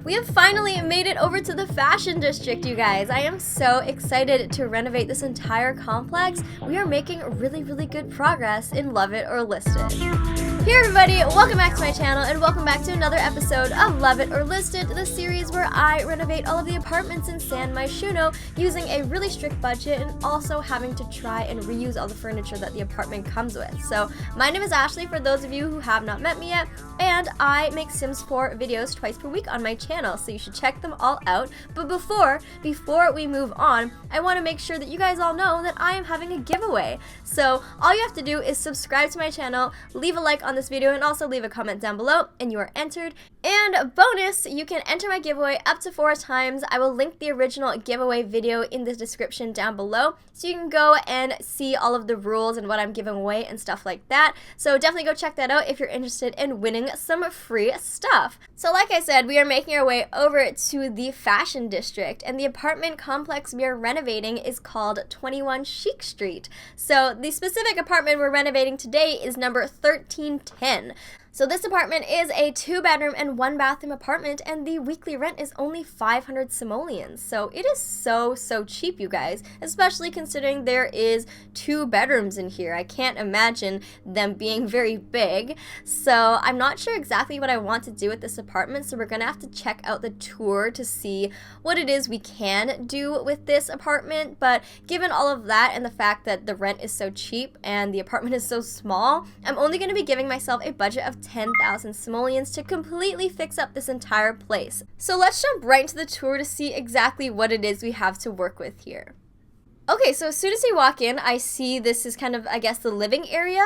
We have finally made it over to the Fashion District, you guys. I am so excited to renovate this entire complex. We are making really, really good progress in Love It or List It. Hey everybody, welcome back to my channel and welcome back to another episode of Love It or List It, the series where I renovate all of the apartments in San Myshuno using a really strict budget and also having to try and reuse all the furniture that the apartment comes with. So my name is Ashley, for those of you who have not met me yet, and I make Sims 4 videos twice per week on my channel, so you should check them all out. But before we move on, I want to make sure that you guys all know that I am having a giveaway. So all you have to do is subscribe to my channel, leave a like on this video, and also leave a comment down below, and you are entered. And bonus, you can enter my giveaway up to 4 times. I will link the original giveaway video in the description down below, so you can go and see all of the rules and what I'm giving away and stuff like that. So definitely go check that out if you're interested in winning some free stuff. So like I said, we are making our way over to the Fashion District, and the apartment complex we are renovating is called 21 Chic Street. So the specific apartment we're renovating today is number 1310. So this apartment is a 2-bedroom and 1-bathroom apartment, and the weekly rent is only 500 simoleons. So it is so cheap, you guys, especially considering there is 2 bedrooms in here. I can't imagine them being very big. So I'm not sure exactly what I want to do with this apartment, so we're gonna have to check out the tour to see what it is we can do with this apartment. But given all of that and the fact that the rent is so cheap and the apartment is so small, I'm only gonna be giving myself a budget of 10,000 simoleons to completely fix up this entire place. So let's jump right into the tour to see exactly what it is we have to work with here. Okay, so as soon as you walk in, I see this is kind of, I guess, the living area.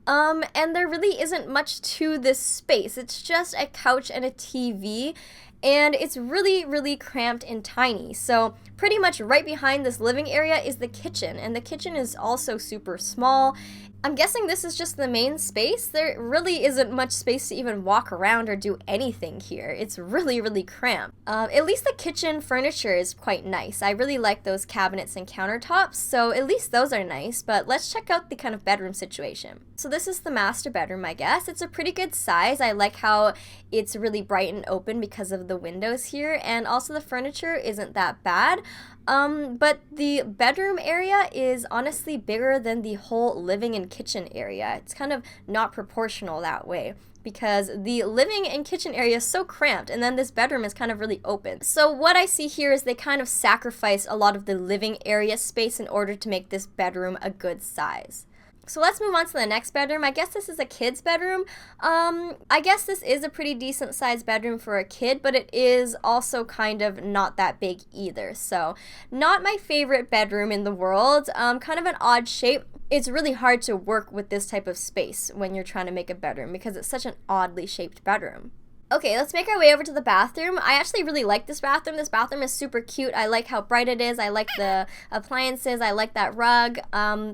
And there really isn't much to this space. It's just a couch and a TV. And it's really cramped and tiny. So pretty much right behind this living area is the kitchen, and the kitchen is also super small. I'm guessing this is just the main space. There really isn't much space to even walk around or do anything here. It's really cramped. At least the kitchen furniture is quite nice. I really like those cabinets and countertops, so at least those are nice. But let's check out the kind of bedroom situation. So this is the master bedroom, I guess. It's a pretty good size. I like how it's really bright and open because of the windows here, and also the furniture isn't that bad. But the bedroom area is honestly bigger than the whole living and kitchen area. It's kind of not proportional that way, because the living and kitchen area is so cramped, and then this bedroom is kind of really open. So what I see here is they kind of sacrifice a lot of the living area space in order to make this bedroom a good size. So let's move on to the next bedroom. I guess this is a kid's bedroom. I guess this is a pretty decent sized bedroom for a kid, but it is also kind of not that big either. So not my favorite bedroom in the world. Kind of an odd shape. It's really hard to work with this type of space when you're trying to make a bedroom because it's such an oddly shaped bedroom. Okay, let's make our way over to the bathroom. I actually really like this bathroom. This bathroom is super cute. I like how bright it is. I like the appliances. I like that rug.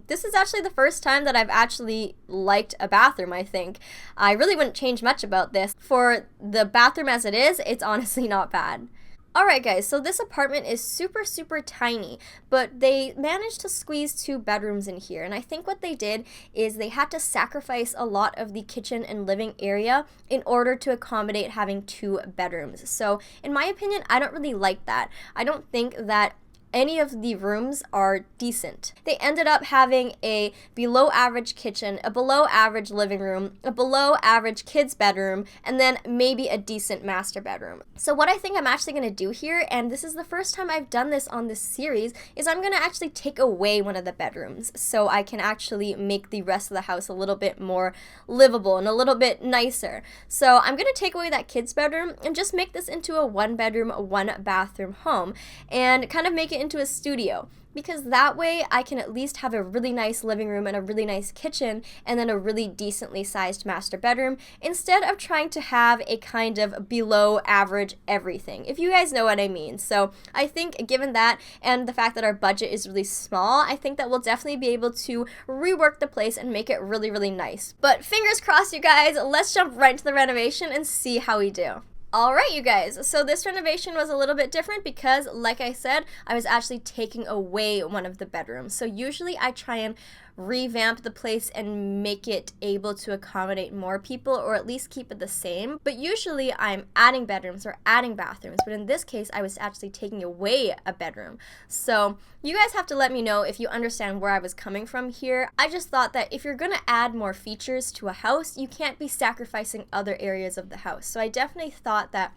This is actually the first time that I've actually liked a bathroom, I think. I really wouldn't change much about this. For the bathroom as it is, it's honestly not bad. Alright guys, so this apartment is super tiny, but they managed to squeeze 2 bedrooms in here, and I think what they did is they had to sacrifice a lot of the kitchen and living area in order to accommodate having 2 bedrooms. So in my opinion, I don't really like that. I don't think that any of the rooms are decent. They ended up having a below average kitchen, a below average living room, a below average kids bedroom, and then maybe a decent master bedroom. So what I think I'm actually going to do here, and this is the first time I've done this on this series, is I'm going to actually take away one of the bedrooms so I can actually make the rest of the house a little bit more livable and a little bit nicer. So I'm going to take away that kids bedroom and just make this into a 1-bedroom, 1-bathroom home, and kind of make it into a studio, because that way I can at least have a really nice living room and a really nice kitchen and then a really decently sized master bedroom, instead of trying to have a kind of below average everything, if you guys know what I mean. So I think given that and the fact that our budget is really small, I think that we'll definitely be able to rework the place and make it really nice. But fingers crossed, you guys. Let's jump right into the renovation and see how we do. Alright, you guys, so this renovation was a little bit different because, like I said, I was actually taking away one of the bedrooms. So usually I try and revamp the place and make it able to accommodate more people, or at least keep it the same. But usually I'm adding bedrooms or adding bathrooms, but in this case I was actually taking away a bedroom. So you guys have to let me know if you understand where I was coming from here. I just thought that if you're gonna add more features to a house, you can't be sacrificing other areas of the house. So I definitely thought that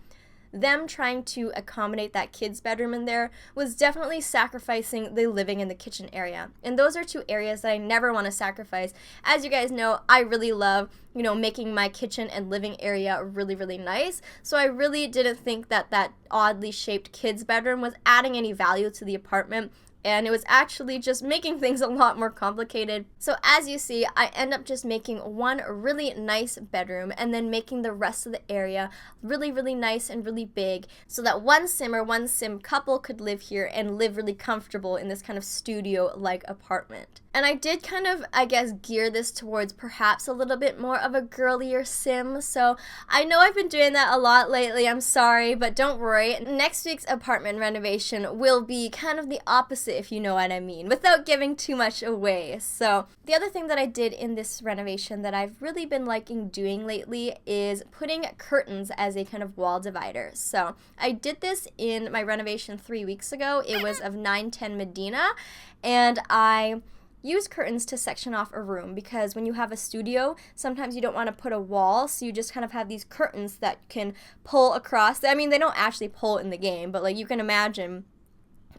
them trying to accommodate that kid's bedroom in there was definitely sacrificing the living in the kitchen area. And those are two areas that I never want to sacrifice. As you guys know, I really love, making my kitchen and living area really, really nice. So I really didn't think that that oddly shaped kid's bedroom was adding any value to the apartment. And it was actually just making things a lot more complicated. So as you see, I end up just making one really nice bedroom and then making the rest of the area really, really nice and really big, so that one sim couple could live here and live really comfortable in this kind of studio-like apartment. And I did kind of, gear this towards perhaps a little bit more of a girlier sim. So I know I've been doing that a lot lately, I'm sorry, but don't worry. Next week's apartment renovation will be kind of the opposite, if you know what I mean, without giving too much away. So the other thing that I did in this renovation that I've really been liking doing lately is putting curtains as a kind of wall divider. So I did this in my renovation 3 weeks ago. It was of 910 Medina, and I use curtains to section off a room, because when you have a studio, sometimes you don't want to put a wall, so you just kind of have these curtains that can pull across. I mean, they don't actually pull in the game, but like you can imagine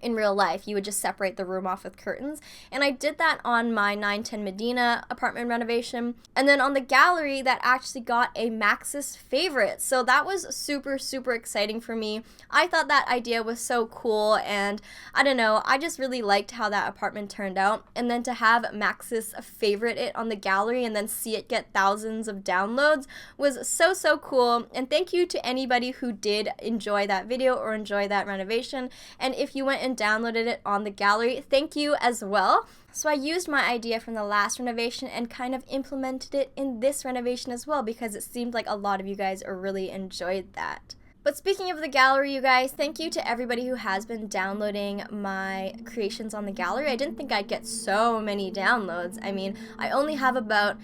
in real life, you would just separate the room off with curtains. And I did that on my 910 Medina apartment renovation. And then on the gallery, that actually got a Max's favorite. So that was super, super exciting for me. I thought that idea was so cool, and I don't know, I just really liked how that apartment turned out. And then to have Max's favorite it on the gallery and then see it get thousands of downloads was so, so cool. And thank you to anybody who did enjoy that video or enjoy that renovation. And if you went and downloaded it on the gallery, thank you as well. So I used my idea from the last renovation and kind of implemented it in this renovation as well, because it seemed like a lot of you guys really enjoyed that. But speaking of the gallery, you guys, thank you to everybody who has been downloading my creations on the gallery. I didn't think I'd get so many downloads. I mean, I only have about,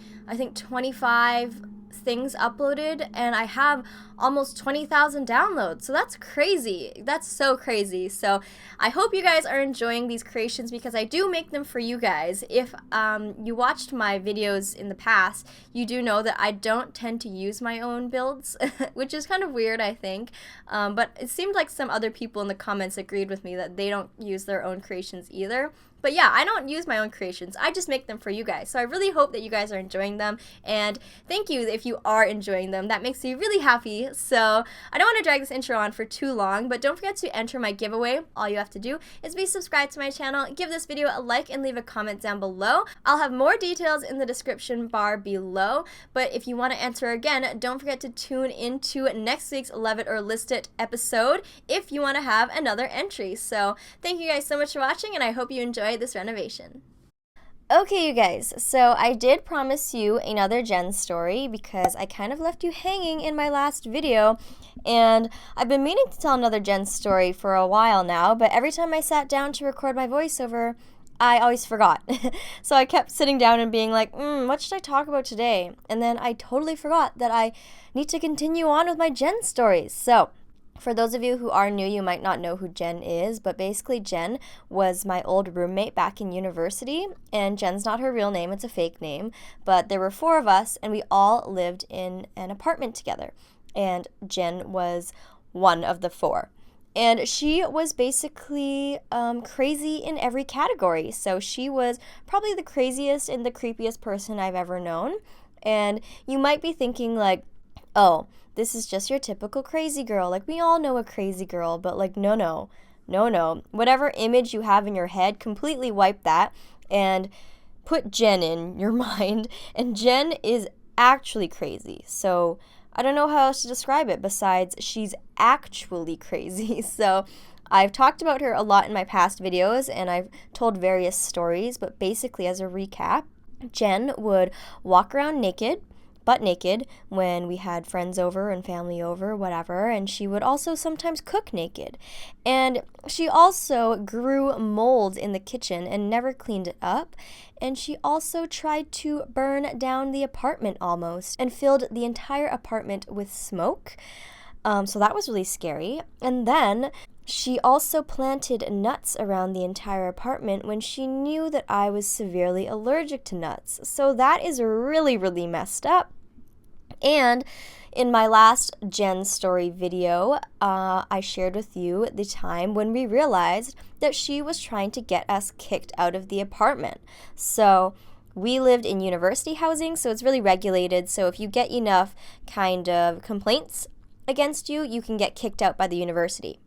25 things uploaded, and I have almost 20,000 downloads. So that's crazy. That's so crazy. So I hope you guys are enjoying these creations, because I do make them for you guys. If you watched my videos in the past, you do know that I don't tend to use my own builds, which is kind of weird, I think. But it seemed like some other people in the comments agreed with me that they don't use their own creations either. But yeah, I don't use my own creations. I just make them for you guys. So I really hope that you guys are enjoying them. And thank you if you are enjoying them. That makes me really happy. So I don't want to drag this intro on for too long, but don't forget to enter my giveaway. All you have to do is be subscribed to my channel, give this video a like, and leave a comment down below. I'll have more details in the description bar below. But if you want to enter again, don't forget to tune into next week's Love It or List It episode if you want to have another entry. So thank you guys so much for watching, and I hope you enjoyed this renovation. Okay, you guys, so I did promise you another Jen story, because I kind of left you hanging in my last video, and I've been meaning to tell another Jen story for a while now, but every time I sat down to record my voiceover, I always forgot. So I kept sitting down and being like, what should I talk about today? And then I totally forgot that I need to continue on with my Jen stories. So for those of you who are new, you might not know who Jen is, but basically Jen was my old roommate back in university, and Jen's not her real name, it's a fake name, but there were 4 of us, and we all lived in an apartment together, and Jen was one of the 4. And she was basically crazy in every category. So she was probably the craziest and the creepiest person I've ever known. And you might be thinking like, oh, this is just your typical crazy girl. Like, we all know a crazy girl, but like, no. Whatever image you have in your head, completely wipe that and put Jen in your mind. And Jen is actually crazy. So I don't know how else to describe it besides she's actually crazy. So I've talked about her a lot in my past videos, and I've told various stories, but basically as a recap, Jen would walk around naked, butt naked when we had friends over and family over, whatever, and she would also sometimes cook naked. And she also grew mold in the kitchen and never cleaned it up. And she also tried to burn down the apartment almost and filled the entire apartment with smoke. So that was really scary. And then she also planted nuts around the entire apartment when she knew that I was severely allergic to nuts. So that is really, really messed up. And in my last Jen story video, I shared with you the time when we realized that she was trying to get us kicked out of the apartment. So we lived in university housing, so it's really regulated. So if you get enough kind of complaints against you, you can get kicked out by the university.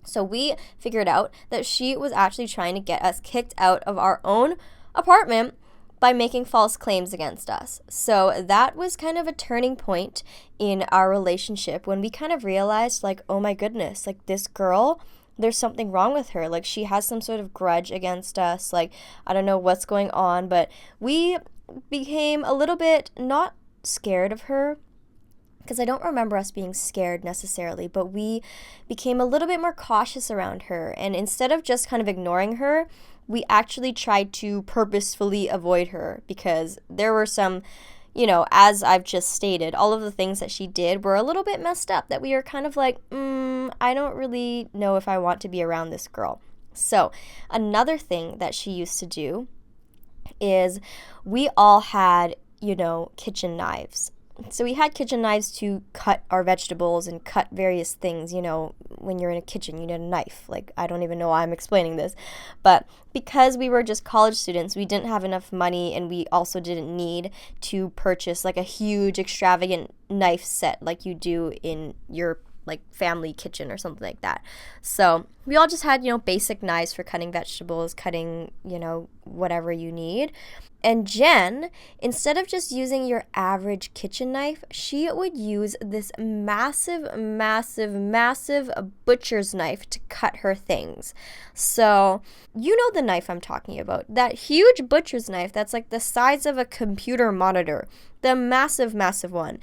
So we figured out that she was actually trying to get us kicked out of our own apartment by making false claims against us. So that was kind of a turning point in our relationship when we kind of realized, like, oh my goodness, like this girl, there's something wrong with her. Like she has some sort of grudge against us. Like, I don't know what's going on, but we became a little bit not scared of her, because I don't remember us being scared necessarily, but we became a little bit more cautious around her. And instead of just kind of ignoring her, we actually tried to purposefully avoid her, because there were some, as I've just stated, all of the things that she did were a little bit messed up, that we were kind of like, I don't really know if I want to be around this girl. So another thing that she used to do is we all had, kitchen knives. So we had kitchen knives to cut our vegetables and cut various things. When you're in a kitchen, you need a knife. Like, I don't even know why I'm explaining this. But because we were just college students, we didn't have enough money, and we also didn't need to purchase like a huge extravagant knife set like you do in your like family kitchen or something like that. So we all just had, basic knives for cutting vegetables, cutting, whatever you need. And Jen, instead of just using your average kitchen knife, she would use this massive, massive, massive butcher's knife to cut her things. So you know the knife I'm talking about. That huge butcher's knife that's like the size of a computer monitor. The massive, massive one.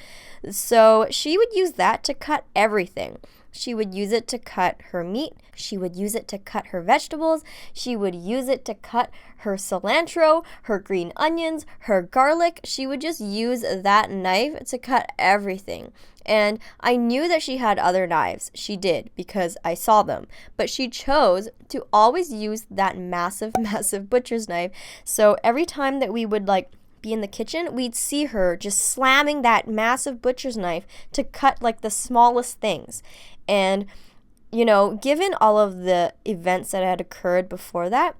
So she would use that to cut everything. She would use it to cut her meat. She would use it to cut her vegetables. She would use it to cut her cilantro, her green onions, her garlic. She would just use that knife to cut everything. And I knew that she had other knives. She did, because I saw them. But she chose to always use that massive, massive butcher's knife. So every time that we would be in the kitchen, we'd see her just slamming that massive butcher's knife to cut like the smallest things. And, given all of the events that had occurred before that,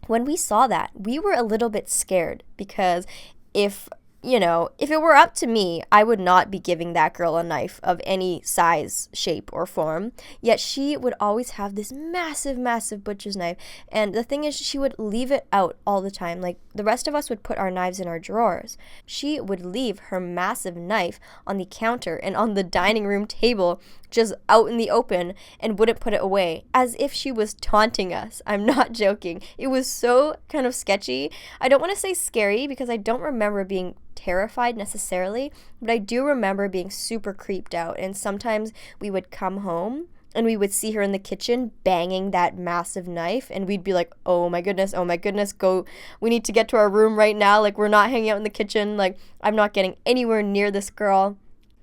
when we saw that, we were a little bit scared, because if it were up to me, I would not be giving that girl a knife of any size, shape, or form. Yet she would always have this massive, massive butcher's knife. And the thing is, she would leave it out all the time. Like, the rest of us would put our knives in our drawers. She would leave her massive knife on the counter and on the dining room table, just out in the open, and wouldn't put it away, as if she was taunting us. I'm not joking. It was so kind of sketchy. I don't want to say scary, because I don't remember being terrified necessarily, but I do remember being super creeped out. And sometimes we would come home and we would see her in the kitchen banging that massive knife, and we'd be like, oh my goodness, go, we need to get to our room right now. Like, we're not hanging out in the kitchen. Like, I'm not getting anywhere near this girl.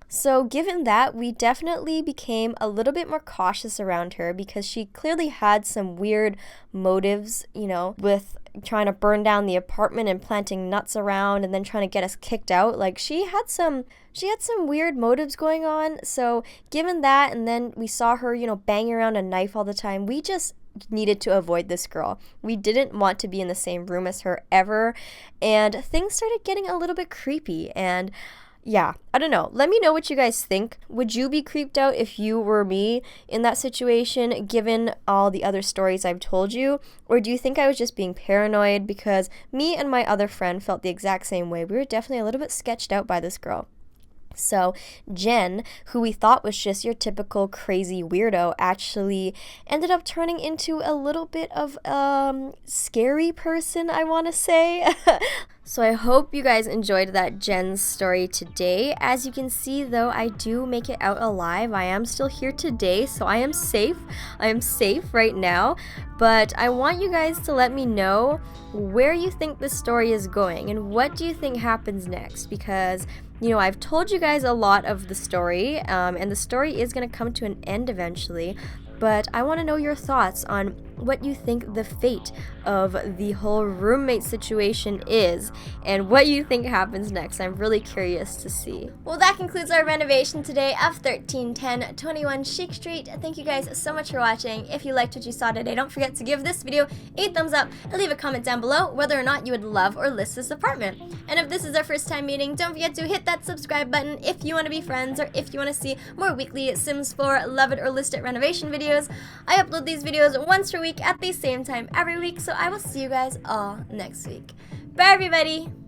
So given that, we definitely became a little bit more cautious around her, because she clearly had some weird motives, with trying to burn down the apartment and planting nuts around and then trying to get us kicked out. Like, she had some weird motives going on. So given that, and then we saw her, banging around a knife all the time, we just needed to avoid this girl. We didn't want to be in the same room as her ever. And things started getting a little bit creepy. And yeah, I don't know. Let me know what you guys think. Would you be creeped out if you were me in that situation, given all the other stories I've told you? Or do you think I was just being paranoid? Because me and my other friend felt the exact same way. We were definitely a little bit sketched out by this girl. So Jen, who we thought was just your typical crazy weirdo, actually ended up turning into a little bit of scary person, I want to say. So I hope you guys enjoyed that Jen's story today. As you can see though, I do make it out alive. I am still here today, so I am safe. I am safe right now. But I want you guys to let me know where you think this story is going and what do you think happens next, because you know, I've told you guys a lot of the story, and the story is going to come to an end eventually. But I want to know your thoughts on what you think the fate of the whole roommate situation is and what you think happens next. I'm really curious to see. Well, that concludes our renovation today of 1310 21 Chic Street. Thank you guys so much for watching. If you liked what you saw today, don't forget to give this video a thumbs up and leave a comment down below whether or not you would love or list this apartment. And if this is our first time meeting, don't forget to hit that subscribe button if you want to be friends or if you want to see more weekly Sims 4 Love It or List It renovation videos. I upload these videos once per week at the same time every week, so I will see you guys all next week. Bye everybody!